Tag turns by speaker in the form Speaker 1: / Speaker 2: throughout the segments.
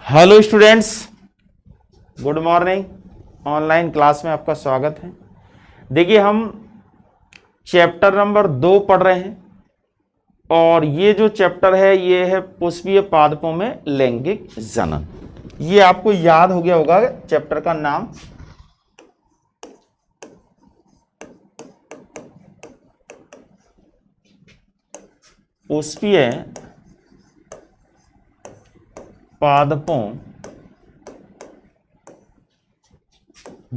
Speaker 1: Hello students, good morning. Online class में आपका स्वागत है। देखिए, हम चैप्टर नंबर 2 पढ़ रहे हैं और ये जो चैप्टर है ये है पुष्पीय पादपों में लैंगिक जनन। ये आपको याद हो गया होगा चैप्टर का नाम। पुष्पीय पादपों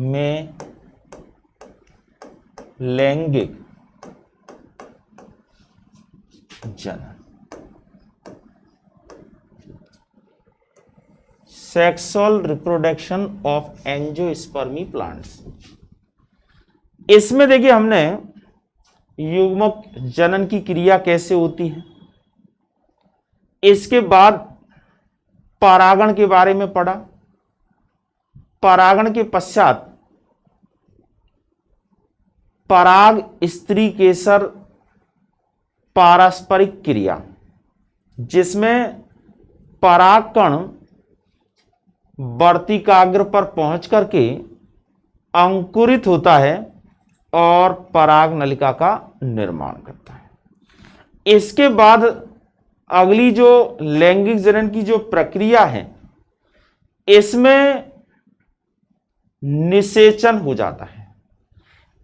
Speaker 1: में लैंगिक जनन, sexual reproduction of angiospermae plants. इसमें देखिए हमने युग्मक जनन की क्रिया कैसे होती है, इसके बाद परागण के बारे में पढ़ा। परागण के पश्चात पराग स्त्री केसर पारस्परिक क्रिया, जिसमें परागकण वर्तिकाग्र पर पहुंच करके अंकुरित होता है और पराग नलिका का निर्माण करता है। इसके बाद अगली जो लैंगिक जनन की जो प्रक्रिया है, इसमें निषेचन हो जाता है।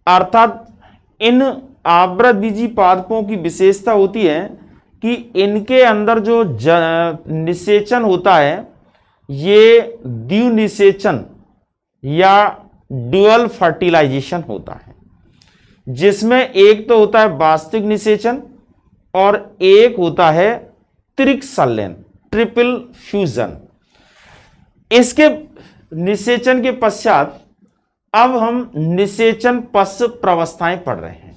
Speaker 1: अर्थात इन आवृतबीजी पादपों की विशेषता होती है कि इनके अंदर जो निषेचन होता है ये द्विनिषेचन या ड्यूअल फर्टिलाइजेशन होता है, जिसमें एक तो होता है वास्तविक निषेचन और एक होता है त्रिक संलयन, ट्रिपल फ्यूजन। इसके निषेचन के पश्चात अब हम निषेचन पश्च प्रवस्थाएं पढ़ रहे हैं।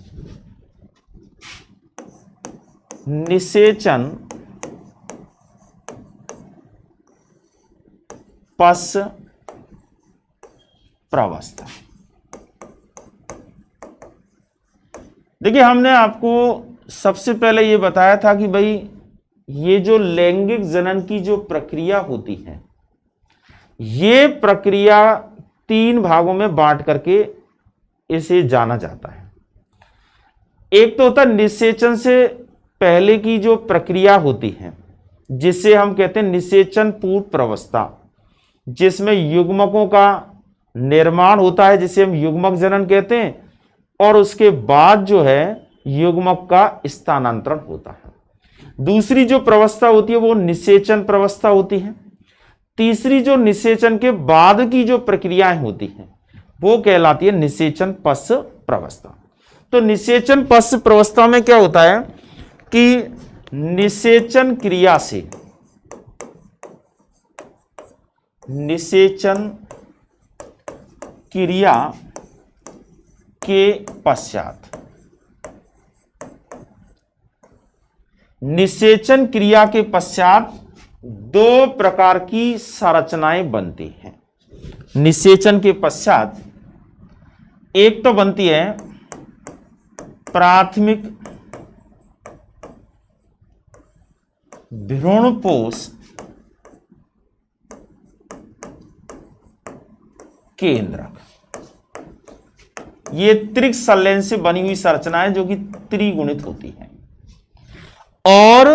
Speaker 1: निषेचन पश्च प्रवस्था। देखिए, हमने आपको सबसे पहले यह बताया था कि भाई ये जो लैंगिक जनन की जो प्रक्रिया होती है, ये प्रक्रिया 3 भागों में बांट करके इसे जाना जाता है। एक तो होता है निषेचन से पहले की जो प्रक्रिया होती है, जिसे हम कहते हैं निषेचन पूर्व प्रवस्था, जिसमें युग्मकों का निर्माण होता है, जिसे हम युग्मक जनन कहते हैं, और उसके बाद जो है युग्मक का स्थानांतरण होता है। दूसरी जो प्रवस्था होती है वो निषेचन प्रवस्था होती है। तीसरी जो निषेचन के बाद की जो प्रक्रियाएं होती हैं वो कहलाती है निषेचन पश्च प्रवस्था। तो निषेचन पश्च प्रवस्था में क्या होता है कि निषेचन क्रिया से निषेचन क्रिया के पश्चात निषेचन क्रिया के पश्चात 2 प्रकार की संरचनाएं बनती हैं। निषेचन के पश्चात एक तो बनती है प्राथमिक भ्रूणपोष केंद्रक। ये त्रिक संलयन से बनी हुई संरचनाएं जो कि त्रिगुणित होती हैं। और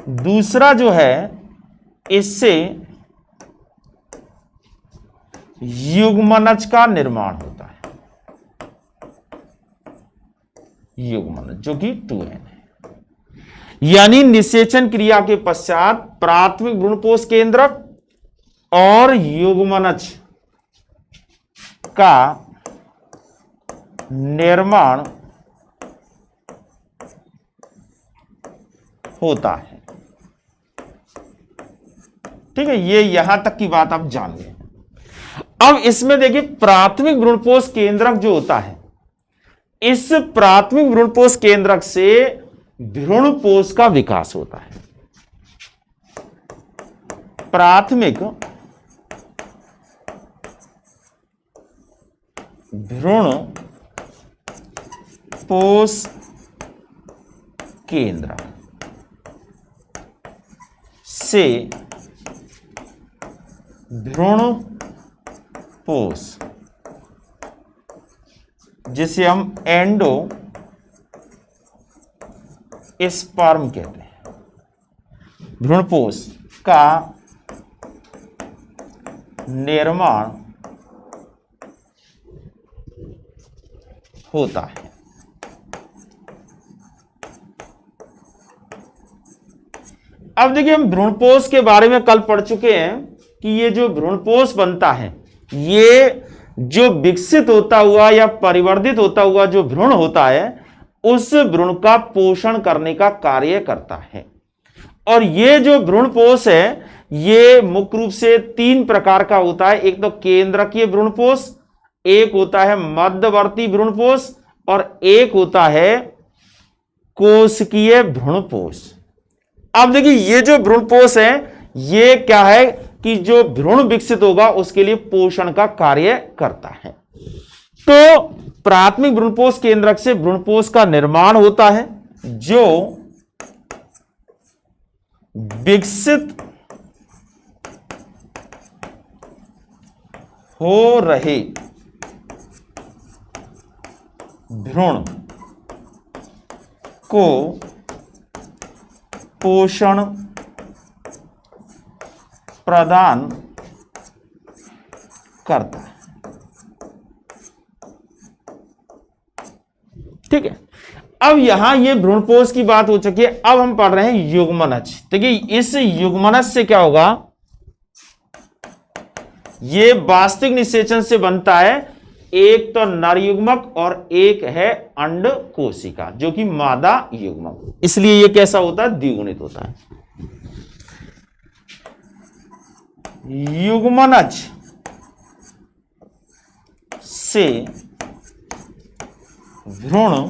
Speaker 1: दूसरा जो है, इससे युग्मनज का निर्माण होता है। युग्मनज जो कि 2n है। यानी निषेचन क्रिया के पश्चात प्राथमिक भ्रूणपोष केंद्रक और युग्मनज का निर्माण होता है। ठीक है, ये यहां तक की बात आप जान लें। अब इसमें देखिए, प्राथमिक भ्रूणपोष केंद्रक जो होता है, इस प्राथमिक भ्रूणपोष केंद्रक से भ्रूणपोष का विकास होता है। प्राथमिक भ्रूणपोष केंद्र से भ्रूणपोष, जिसे हम एंडोस्पर्म कहते हैं, भ्रूणपोष का निर्माण होता है। अब देखिए, हम भ्रूणपोष के बारे में कल पढ़ चुके हैं कि ये जो भ्रूणपोष बनता है, ये जो विकसित होता हुआ या परिवर्धित होता हुआ जो भ्रूण होता है, उस भ्रूण का पोषण करने का कार्य करता है। और ये जो भ्रूणपोष है, ये मुख्य रूप से 3 प्रकार का होता है। एक तो केंद्रकीय भ्रूणपोष, एक होता है मध्यवर्ती भ्रूणपोष, और एक होता है कोशिकीय भ्रूणपोष। अब देखिए, ये जो भ्रूणपोष है, ये क्या है कि जो भ्रूण विकसित होगा उसके लिए पोषण का कार्य करता है। तो प्राथमिक भ्रूणपोष केंद्रक से भ्रूणपोष का निर्माण होता है, जो विकसित हो रहे भ्रूण को पोषण प्रदान करता है। ठीक है, अब यहां ये भ्रूणपोष की बात हो चुकी है। अब हम पढ़ रहे हैं युग्मनज। देखिए, इस युग्मनज से क्या होगा, ये वास्तविक निषेचन से बनता है। एक तो नर युग्मक और एक है अंड कोशिका, जो कि मादा युग्मक, इसलिए ये कैसा होता है, द्विगुणित होता है। युग्मनज से भ्रूण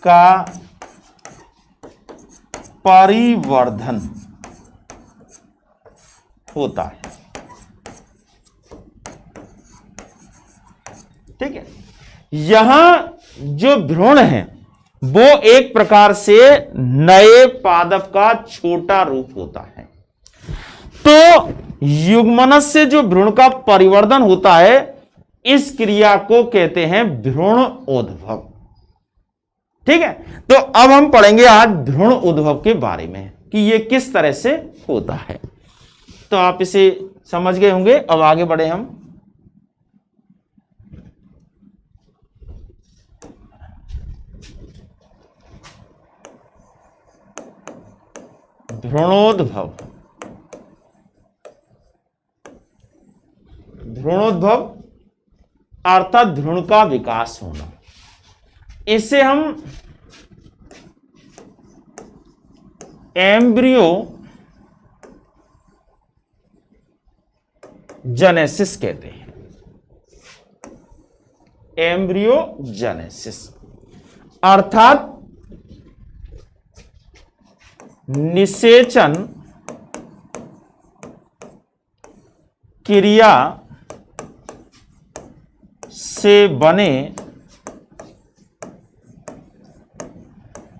Speaker 1: का परिवर्धन होता है। ठीक है, यहां जो भ्रूण है वो एक प्रकार से नए पादप का छोटा रूप होता है। तो युग्मनज से जो भ्रूण का परिवर्धन होता है, इस क्रिया को कहते हैं भ्रूणोद्भव। ठीक है, तो अब हम पढ़ेंगे आज भ्रूण उद्भव के बारे में कि ये किस तरह से होता है। तो आप इसे समझ गए होंगे। अब आगे बढ़े हम। भ्रूणोद्भव, भ्रूणोद्भव अर्थात भ्रूण का विकास होना। इसे हम एम्ब्रियो जेनेसिस कहते हैं। एम्ब्रियो जेनेसिस अर्थात निषेचन क्रिया से बने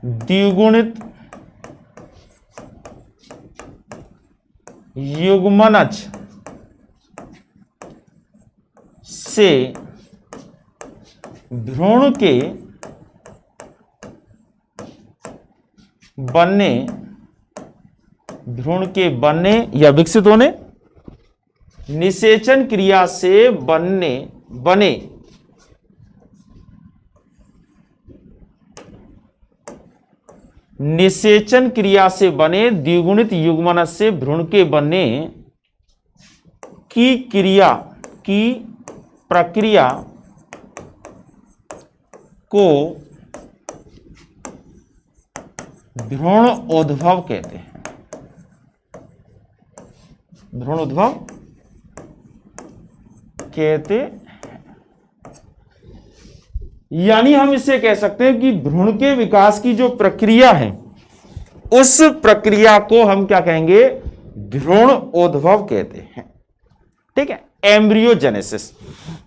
Speaker 1: द्विगुणित युग्मनज से भ्रूण के बनने या विकसित होने, निषेचन क्रिया से बने निषेचन क्रिया से बने द्विगुणित युग्मनज से भ्रूण के बनने की प्रक्रिया को भ्रूणोद्भव कहते हैं। भ्रूणोद्भव कहते हैं, यानी हम इसे कह सकते हैं कि भ्रूण के विकास की जो प्रक्रिया है, उस प्रक्रिया को हम क्या कहेंगे, भ्रूणोद्भव कहते हैं। ठीक है, एम्ब्रियोजेनेसिस।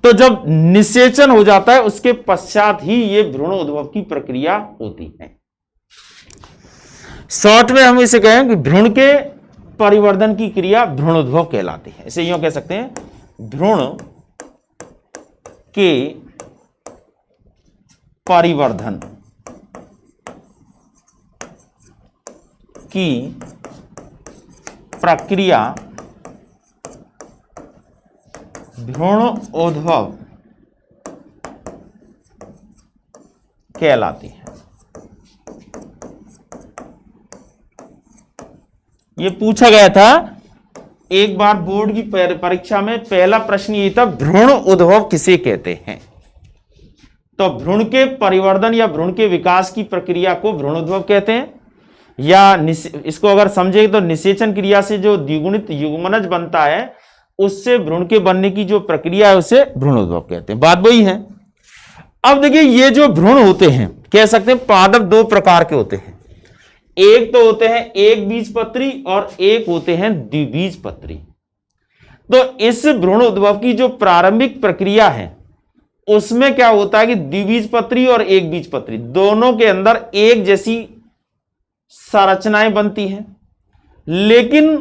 Speaker 1: तो जब निषेचन हो जाता है उसके पश्चात ही ये भ्रूणोद्भव की प्रक्रिया होती है। शॉर्ट में हम इसे कहें कि भ्रूण के परिवर्धन की क्रिया भ्रूणोद्भव कहलाती है। इसे यूं कह सकते हैं, भ्रूण के परिवर्धन की प्रक्रिया भ्रूणोद्भव कहलाती है। ये पूछा गया था एक बार बोर्ड की परीक्षा में, पहला प्रश्न ये था भ्रूण उद्भव किसे कहते हैं। तो भ्रूण के परिवर्धन या भ्रूण के विकास की प्रक्रिया को भ्रूणोद्भव कहते हैं, या इसको अगर समझे तो निषेचन क्रिया से जो द्विगुणित युग्मनज बनता है उससे भ्रूण के बनने की जो प्रक्रिया है उसे भ्रूणोद्भव कहते हैं। बात वही है। अब देखिए, ये जो भ्रूण होते हैं, कह सकते हैं पादप दो प्रकार के होते हैं। एक तो होते हैं एक बीजपत्री और एक होते हैं द्विबीजपत्री। तो इस भ्रूण उद्भव की जो प्रारंभिक प्रक्रिया है उसमें क्या होता है कि द्विबीजपत्री और एक बीजपत्री दोनों के अंदर एक जैसी संरचनाएं बनती हैं, लेकिन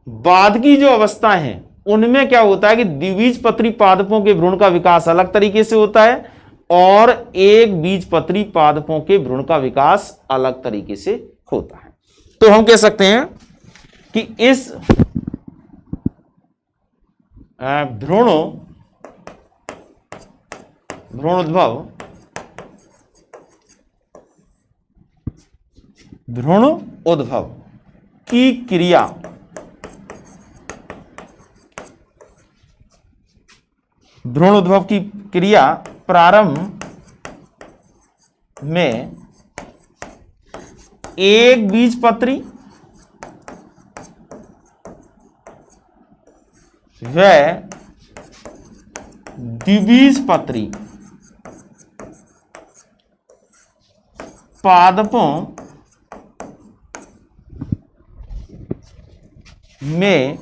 Speaker 1: बाद की जो अवस्था है उनमें क्या होता है कि द्विबीजपत्री पादपों के भ्रूण का विकास अलग तरीके से होता है और एक बीजपत्री पादपों के भ्रूण का विकास अलग तरीके से होता है। तो हम कह सकते हैं कि इस भ्रूण उद्भव की क्रिया प्रारंभ में एक बीजपत्री व द्विबीजपत्री पादपों में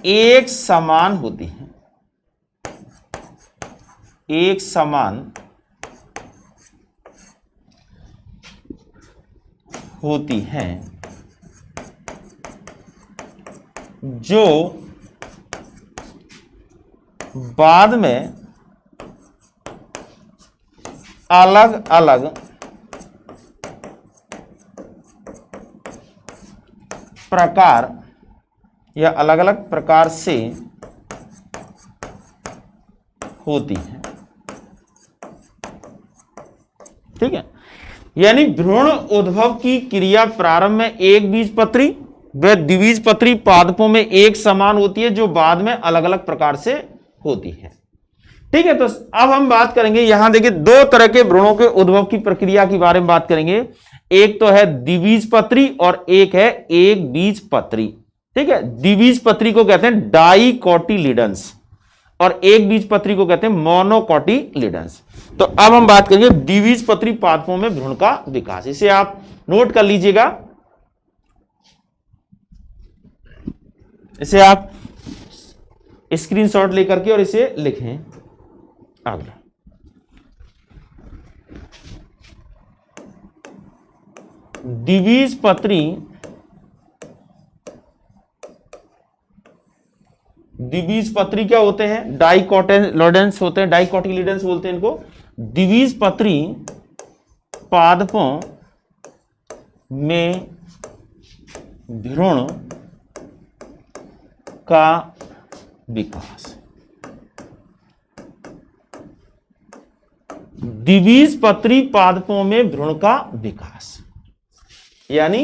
Speaker 1: एक समान होती है, एक समान होती हैं, जो बाद में अलग अलग प्रकार या अलग अलग प्रकार से होती है। ठीक है, यानी भ्रूण उद्भव की क्रिया प्रारंभ में एक बीजपत्री व द्विबीजपत्री पादपों में एक समान होती है, जो बाद में अलग अलग प्रकार से होती है। ठीक है, तो अब हम बात करेंगे, यहां देखिए दो तरह के भ्रूणों के उद्भव की प्रक्रिया के बारे में बात करेंगे। एक तो है द्विबीजपत्री और एक है एक बीजपत्री। ठीक है, द्विबीजपत्री को कहते हैं डाइकोटिलीडंस और एक बीजपत्री को कहते हैं मोनोकोटिलीडंस। तो अब हम बात करेंगे द्विबीजपत्री पादपों में भ्रूण का विकास। इसे आप नोट कर लीजिएगा, इसे आप स्क्रीनशॉट लेकर के और इसे लिखें। अगला द्विबीजपत्री क्या होते हैं? डाइकोटिलीडंस होते हैं, डाइकोटिलीडंस बोलते हैं इनको। द्विबीजपत्री पादपों में भ्रूण का विकास। द्विबीजपत्री पादपों में भ्रूण का विकास यानी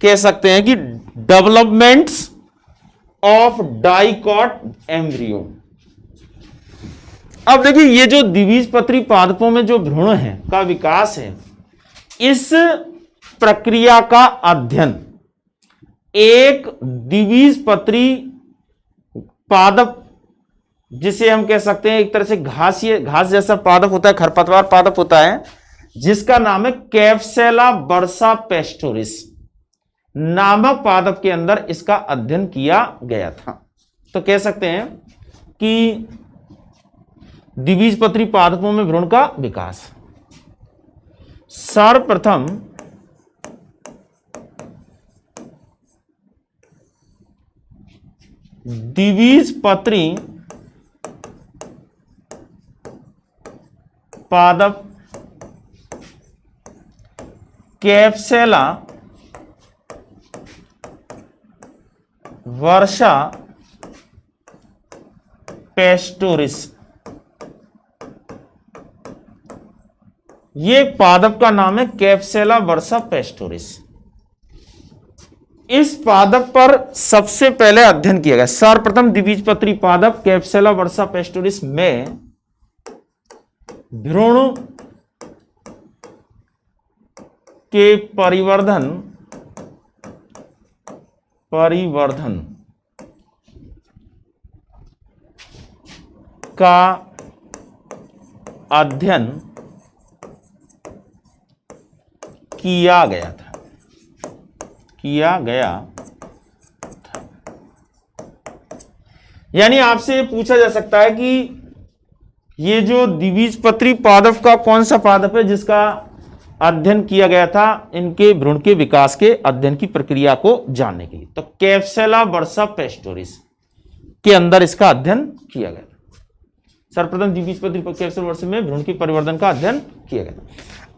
Speaker 1: कह सकते हैं कि डेवलपमेंट्स ऑफ डाइकॉट एम्ब्रियो। अब देखिए, ये जो द्विबीजपत्री पादपों में जो भ्रूण है का विकास है, इस प्रक्रिया का अध्ययन एक द्विबीजपत्री पादप, जिसे हम कह सकते हैं एक तरह से घास जैसा पादप होता है, खरपतवार पादप होता है, जिसका नाम है कैप्सेला बर्सा पेस्टोरिस नामक पादप के अंदर इसका अध्ययन किया गया था। तो कह सकते हैं कि द्विबीजपत्री पादपों में भ्रूण का विकास सर्वप्रथम द्विबीजपत्री पादप कैप्सेला वर्षा पेस्टोरिस। ये पादप का नाम है कैप्सेला वर्षा पेस्टोरिस। इस पादप पर सबसे पहले अध्ययन किया गया, सर्वप्रथम द्विबीजपत्री पादप कैप्सेला वर्षा पेस्टोरिस में भ्रूण के परिवर्धन का अध्ययन किया गया था। यानी आपसे ये पूछा जा सकता है कि ये जो द्विबीजपत्री पादप का कौन सा पादप है जिसका अध्ययन किया गया था इनके भ्रूण के विकास के अध्ययन की प्रक्रिया को जानने के लिए। तो कैप्सेला वर्षा पेस्टोरिस के अंदर इसका अध्ययन किया गया। सर्वप्रथम द्विबीजपत्री कैप्सेला वर्षा में भ्रूण के परिवर्धन का अध्ययन किया गया।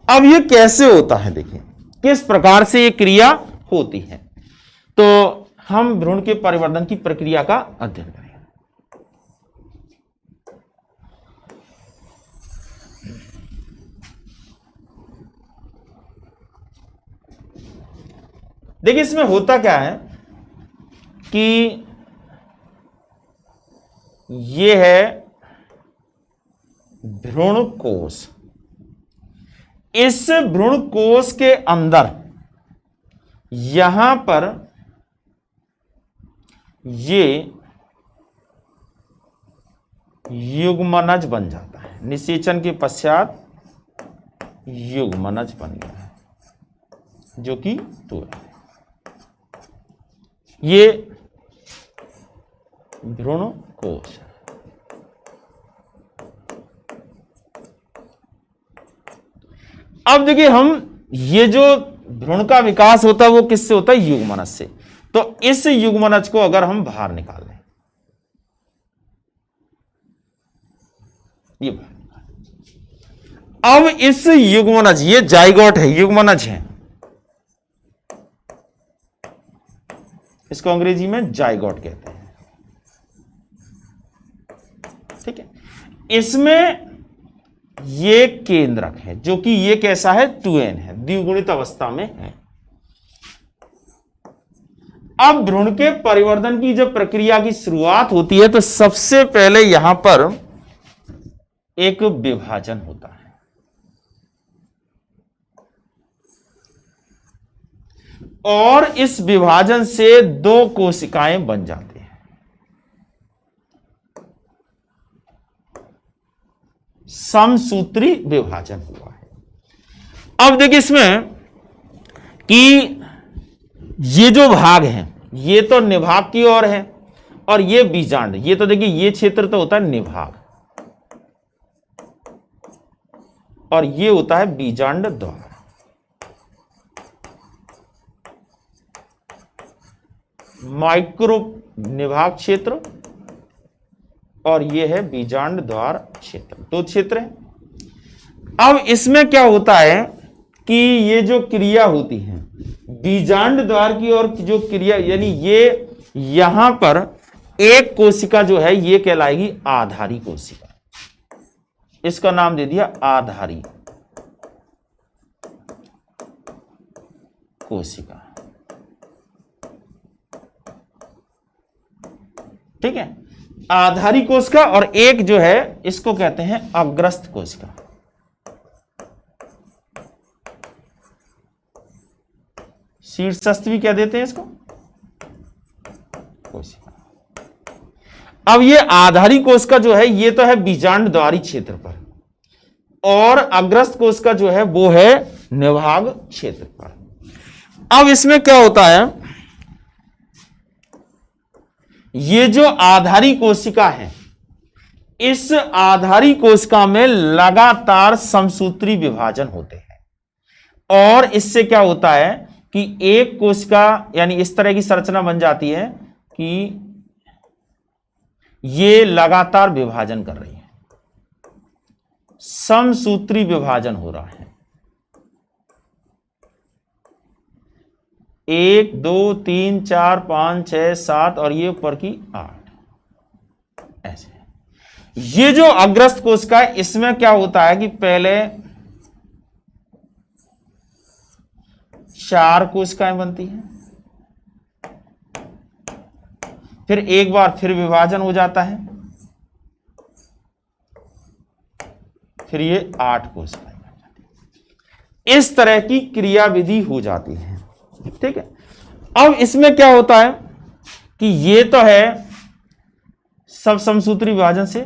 Speaker 1: अब ये कैसे होता है, देखिए किस प्रकार से ये क्रिया होती है। तो हम भ्रूण के परिवर्धन की प्रक्रिया का अध्ययन करेंगे। देखिए इसमें होता क्या है कि ये है भ्रूण कोश। इस भ्रूण कोश के अंदर यहां पर ये युग्मनज बन जाता है। निषेचन के पश्चात युग्मनज बन गया है जो कि तो है। ये भ्रूण कोश। अब देखिए हम ये जो भ्रूण का विकास होता है वो किससे होता है, युग्मनज से। तो इस युग्मनज को अगर हम बाहर निकाल लें, ये अब इस युग्मनज, ये जाइगोट है, युग्मनज है, इसको अंग्रेजी में जाइगोट कहते हैं। ठीक है, इसमें ये केंद्रक है जो कि ये कैसा है, 2n है, द्विगुणित अवस्था में है। अब भ्रूण के परिवर्धन की जब प्रक्रिया की शुरुआत होती है तो सबसे पहले यहां पर एक विभाजन होता है और इस विभाजन से 2 कोशिकाएं बन जाती हैं। समसूत्री विभाजन हुआ है। अब देखिए इसमें कि ये जो भाग हैं ये तो निभाग की ओर है और ये बीजांड, ये तो देखिए ये क्षेत्र तो होता है निभाग और ये होता है बीजांड द्वार। माइक्रो निभाग क्षेत्र और ये है बीजांड द्वार क्षेत्र, 2 क्षेत्र हैं। अब इसमें क्या होता है कि ये जो क्रिया होती है बीजांड द्वार की ओर जो क्रिया, यानी ये यहां पर एक कोशिका जो है ये कहलाएगी आधारी कोशिका। इसका नाम दे दिया आधारी कोशिका। ठीक है, आधारी कोशिका, और एक जो है इसको कहते हैं अग्रस्त कोशिका। शीर्षस्थ भी क्या देते हैं इसको, कोशिका। अब ये आधारी कोशिका जो है ये तो है बीजांड द्वारी क्षेत्र पर और अग्रस्त कोशिका जो है वो है निभाग क्षेत्र पर। अब इसमें क्या होता है, ये जो आधारी कोशिका है इस आधारी कोशिका में लगातार समसूत्री विभाजन होते हैं और इससे क्या होता है कि एक कोशिका, यानी इस तरह की संरचना बन जाती है कि ये लगातार विभाजन कर रही है, समसूत्री विभाजन हो रहा है। 1 2 3 4 5 6 7 और ये ऊपर की 8, ऐसे। ये जो अग्रस्त कोशिका है, इसमें क्या होता है कि पहले 4 कोशिकाएं बनती हैं, फिर एक बार फिर विभाजन हो जाता है, फिर ये 8 कोशिकाएं बन जाती हैं। इस तरह की क्रियाविधि हो जाती है, ठीक है। अब इसमें क्या होता है कि ये तो है सब समसूत्री विभाजन से,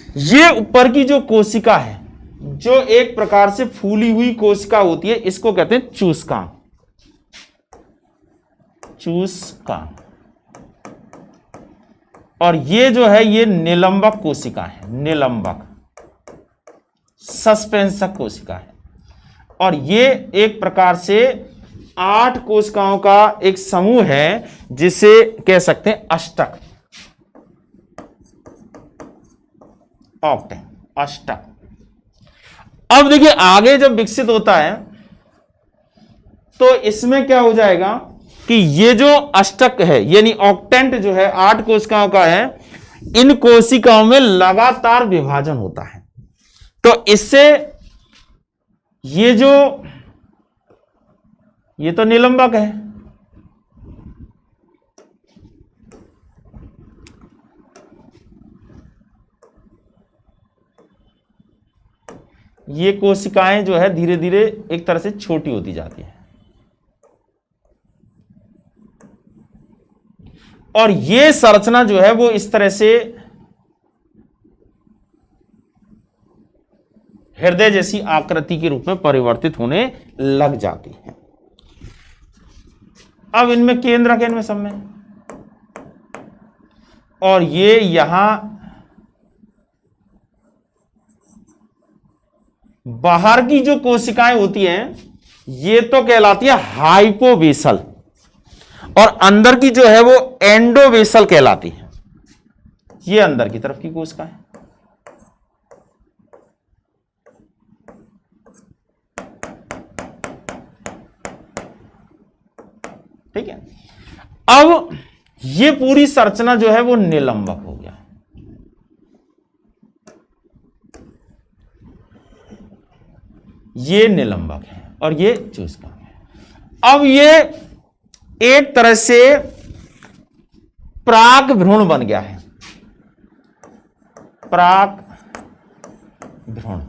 Speaker 1: ये ऊपर की जो कोशिका है, जो एक प्रकार से फूली हुई कोशिका होती है, इसको कहते हैं चूसकांक। चूसकांक। और ये जो है ये निलंबक कोशिका है, निलंबक सस्पेंसक कोशिका है। और ये एक प्रकार से 8 कोशिकाओं का एक समूह है, जिसे कह सकते हैं अष्टक, ऑक्टेन, अष्टक। अब देखिए आगे जब विकसित होता है तो इसमें क्या हो जाएगा कि ये जो अष्टक है यानी ऑक्टेंट जो है 8 कोशिकाओं का है, इन कोशिकाओं में लगातार विभाजन होता है। तो इससे ये तो निलंबक है, ये कोशिकाएं जो है धीरे धीरे एक तरह से छोटी होती जाती है, और ये संरचना जो है वो इस तरह से हृदय जैसी आकृति के रूप में परिवर्तित होने लग जाती है। अब इनमें केंद्रक है, इनमें सब में, और ये यहां बाहर की जो कोशिकाएं होती हैं ये तो कहलाती है हाइपोवेसल, और अंदर की जो है वो एंडोवेसल कहलाती है। ये अंदर की तरफ की कोशिका है, ठीक है। अब ये पूरी संरचना जो है वो निलंबक हो गया, ये निलंबक है और ये चूसकांक है। अब ये एक तरह से प्राक भ्रूण बन गया है, प्राक भ्रूण,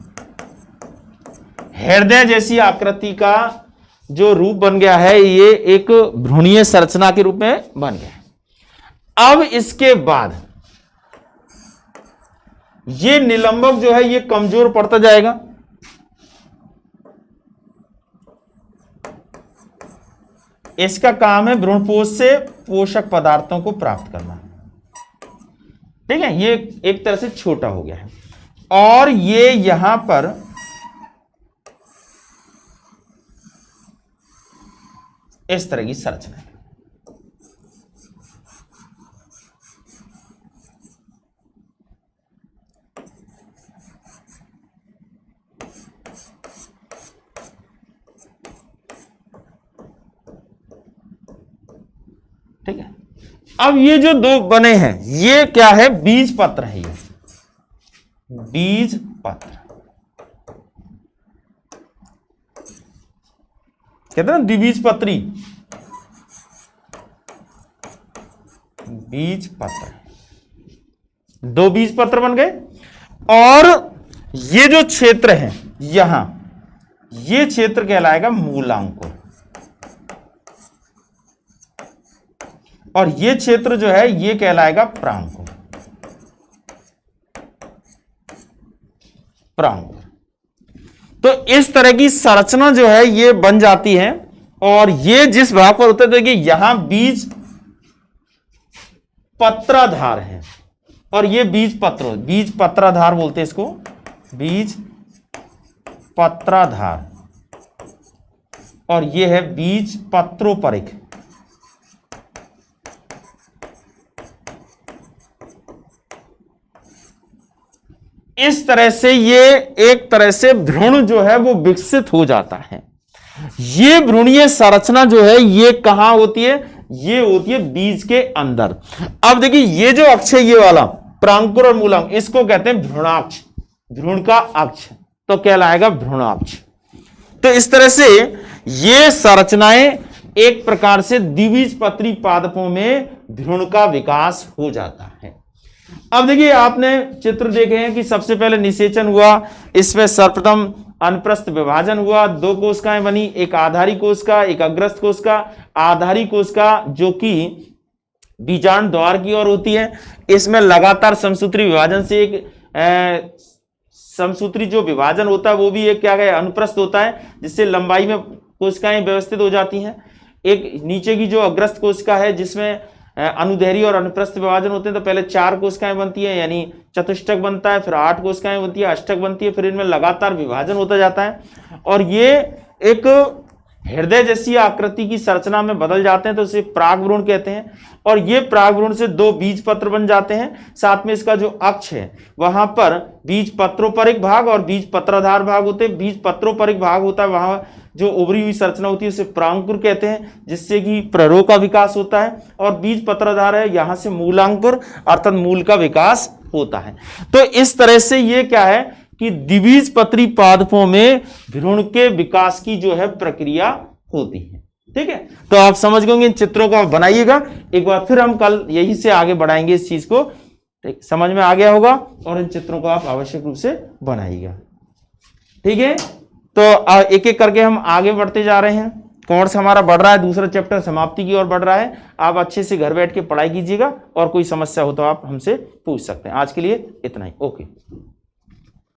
Speaker 1: हृदय जैसी आकृति का जो रूप बन गया है, ये एक भ्रूणीय संरचना के रूप में बन गया है। अब इसके बाद ये निलंबक जो है ये कमजोर पड़ता जाएगा, इसका काम है भ्रूणपोष से पोषक पदार्थों को प्राप्त करना, ठीक है। ये एक तरह से छोटा हो गया है, और ये यहां पर इस तरह की संरचना है। ठीक है। अब ये जो दो बने हैं ये क्या है, बीज पत्र है, ये बीज पत्र कहते हैं ना, द्विबीजपत्री, बीज पत्र, 2 बीज पत्र बन गए। और ये जो क्षेत्र है यहां, ये क्षेत्र कहलाएगा मूलांकुर, और ये क्षेत्र जो है ये कहलाएगा प्रांकुर, प्रांकुर। तो इस तरह की संरचना जो है ये बन जाती है, और ये जिस भाग पर होते हैं, देखिए यहां बीज पत्राधार है, और ये बीज पत्र, बीज पत्राधार बोलते हैं इसको, बीज पत्राधार, और ये है बीज पत्रोपरिक, इस तरह से ये एक तरह से भ्रूण जो है वो विकसित हो जाता है। ये भ्रूणीय संरचना जो है ये कहां होती है, ये होती है बीज के अंदर। अब देखिए ये जो अक्ष है ये वाला प्रांकुर और मूलांक, इसको कहते हैं भ्रूणाक्ष, भ्रूण का अक्ष तो कहलाएगा भ्रूणाक्ष। तो इस तरह से ये संरचनाएं एक प्रकार से द्विबीजपत्री पादपों में भ्रूण का विकास हो जाता है। अब देखिए आपने चित्र देखे हैं कि सबसे पहले निषेचन हुआ, इसमें सर्वप्रथम अनप्रस्थ विभाजन हुआ, 2 कोशिकाएं बनी, एक आधारी कोशिका, एक अग्रस्थ कोशिका। आधारी कोशिका जो कि बीजांड द्वार की ओर होती है, इसमें लगातार समसूत्री विभाजन से एक समसूत्री जो विभाजन होता है वो भी एक क्या है अनुप्रस्थ होता है, जिससे लंबाई में कोशिकाएं व्यवस्थित हो जाती हैं। एक नीचे की जो अग्रस्थ कोशिका है जिसमें अनुदैर्घ्य और अनुप्रस्थ विभाजन होते हैं, तो पहले 4 कोशिकाएं बनती है यानी चतुष्टक बनता है, फिर 8 कोशिकाएं बनती है, अष्टक बनती है, फिर इनमें लगातार विभाजन होता जाता है और ये एक हृदय जैसी आकृति की संरचना में बदल जाते हैं, तो इसे प्रागभ्रूण कहते हैं। और ये प्रागभ्रूण से 2 बीज पत्र बन जाते हैं, साथ में इसका जो अक्ष है वहां पर बीज पत्रोपरिक भाग और बीज पत्राधार भाग होते हैं। बीज पत्रोपरिक भाग होता है, वहां जो उभरी हुई संरचना होती है उसे प्रांकुर कहते हैं, जिससे कि प्ररोह का विकास होता है। और बीज पत्राधार है, यहां से मूलांकुर अर्थात मूल का विकास होता है। तो इस तरह से ये क्या है कि द्विबीजपत्री पादपों में भ्रूण के विकास की जो है प्रक्रिया होती है। ठीक है, तो आप समझ गए इन चित्रों को आप बनाइएगा एक बार, फिर हम कल यही से आगे बढ़ाएंगे इस चीज को। ठीक, समझ में आ गया होगा और इन चित्रों को आप आवश्यक रूप से बनाइएगा। ठीक है, तो एक एक करके हम आगे बढ़ते जा रहे हैं। कोर्स हमारा बढ़ रहा है, दूसरा चैप्टर समाप्ति की ओर बढ़ रहा है। आप अच्छे से घर बैठ के पढ़ाई कीजिएगा और कोई समस्या हो तो आप हमसे पूछ सकते हैं। आज के लिए इतना ही, ओके।